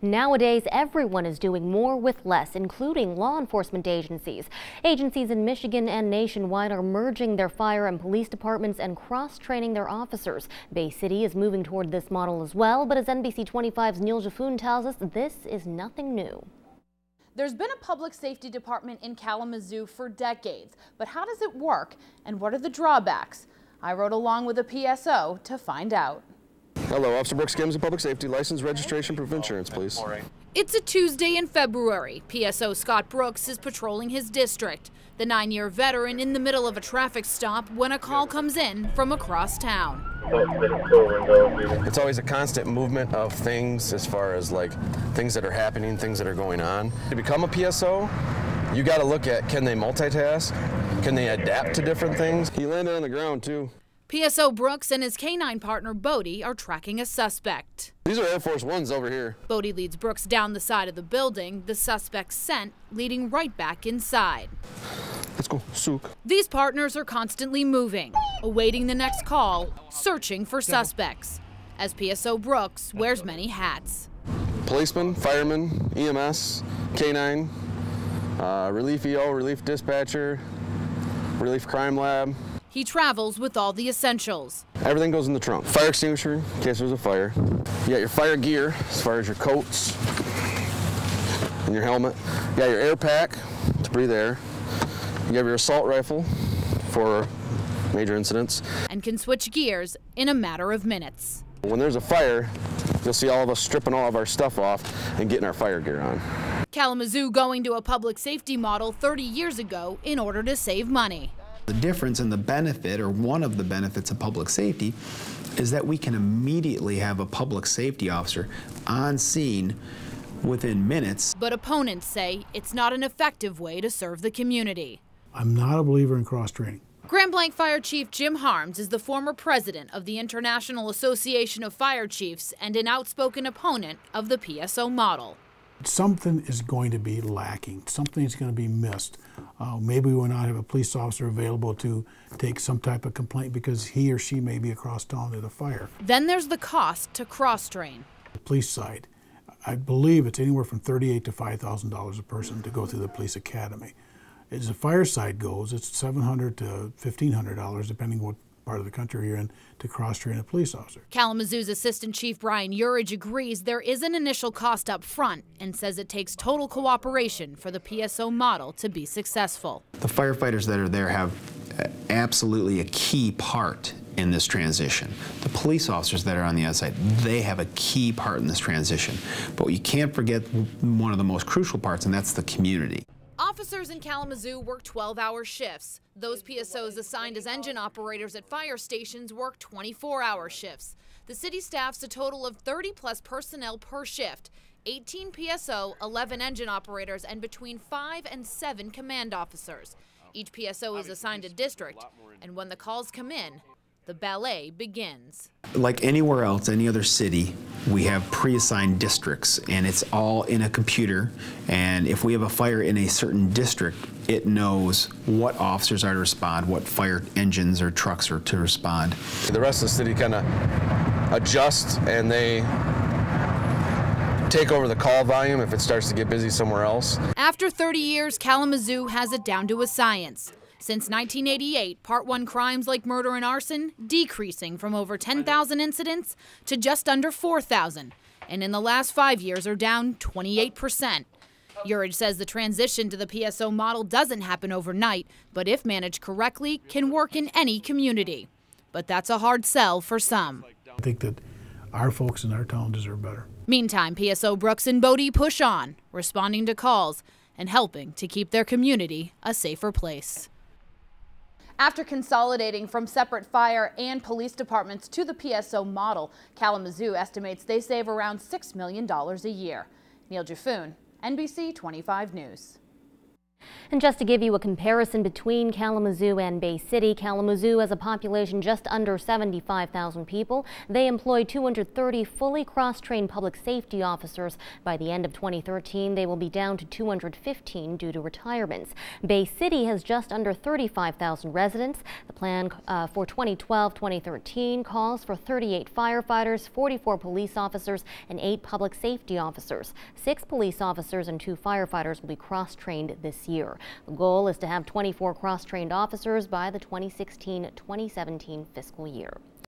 Nowadays, everyone is doing more with less, including law enforcement agencies. Agencies in Michigan and nationwide are merging their fire and police departments and cross-training their officers. Bay City is moving toward this model as well, but as NBC 25's Neille Giffune tells us, this is nothing new. There's been a public safety department in Kalamazoo for decades, but how does it work and what are the drawbacks? I rode along with a PSO to find out. Hello, Officer Brooks Gibbs, Public Safety, license, registration, proof of insurance, please. It's a Tuesday in February. PSO Scott Brooks is patrolling his district. The 9-year veteran in the middle of a traffic stop when a call comes in from across town. It's always a constant movement of things as far as like things that are happening, things that are going on. To become a PSO, you got to look at, can they multitask? Can they adapt to different things? He landed on the ground too. PSO Brooks and his K-9 partner Bodie are tracking a suspect. These are Air Force Ones over here. Bodie leads Brooks down the side of the building, the suspect's scent leading right back inside. Let's go, Sook. These partners are constantly moving, awaiting the next call, searching for suspects, as PSO Brooks wears many hats. Policeman, fireman, EMS, K-9, relief EO, relief dispatcher, relief crime lab. He travels with all the essentials. Everything goes in the trunk. Fire extinguisher, in case there's a fire. You got your fire gear, as far as your coats and your helmet. You got your air pack to breathe air. You have your assault rifle for major incidents. And can switch gears in a matter of minutes. When there's a fire, you'll see all of us stripping all of our stuff off and getting our fire gear on. Kalamazoo going to a public safety model 30 years ago in order to save money. The difference and the benefit, or one of the benefits of public safety, is that we can immediately have a public safety officer on scene within minutes. But opponents say it's not an effective way to serve the community. I'm not a believer in cross-training. Grand Blanc Fire Chief Jim Harms is the former president of the International Association of Fire Chiefs and an outspoken opponent of the PSO model. Something is going to be lacking. Something's going to be missed. Maybe we will not have a police officer available to take some type of complaint because he or she may be across town at a fire. Then there's the cost to cross-train. The police side, I believe it's anywhere from $38,000 to $5,000 a person to go through the police academy. As the fire side goes, it's $700 to $1,500, depending what part of the country you're in, to cross-train a police officer. Kalamazoo's Assistant Chief Brian Urich agrees there is an initial cost up front and says it takes total cooperation for the PSO model to be successful. The firefighters that are there have absolutely a key part in this transition. The police officers that are on the outside, they have a key part in this transition. But you can't forget one of the most crucial parts, and that's the community. Officers in Kalamazoo work 12-hour shifts. Those PSOs assigned as engine operators at fire stations work 24-hour shifts. The city staffs a total of 30-plus personnel per shift, 18 PSO, 11 engine operators, and between 5 and 7 command officers. Each PSO is assigned a district, and when the calls come in, the ballet begins. Like anywhere else, any other city, we have pre-assigned districts, and it's all in a computer. And if we have a fire in a certain district, it knows what officers are to respond, what fire engines or trucks are to respond. The rest of the city kind of adjusts and they take over the call volume if it starts to get busy somewhere else. After 30 years, Kalamazoo has it down to a science. Since 1988, Part 1 crimes like murder and arson decreasing from over 10,000 incidents to just under 4,000, and in the last 5 years are down 28%. Urich says the transition to the PSO model doesn't happen overnight, but if managed correctly, can work in any community. But that's a hard sell for some. I think that our folks in our town deserve better. Meantime, PSO Brooks and Bodie push on, responding to calls and helping to keep their community a safer place. After consolidating from separate fire and police departments to the PSO model, Kalamazoo estimates they save around $6 million a year. Neille Giffune, NBC 25 News. And just to give you a comparison between Kalamazoo and Bay City, Kalamazoo has a population just under 75,000 people. They employ 230 fully cross-trained public safety officers. By the end of 2013, they will be down to 215 due to retirements. Bay City has just under 35,000 residents. The plan for 2012-2013 calls for 38 firefighters, 44 police officers, and 8 public safety officers. 6 police officers and 2 firefighters will be cross-trained this year. The goal is to have 24 cross-trained officers by the 2016-2017 fiscal year.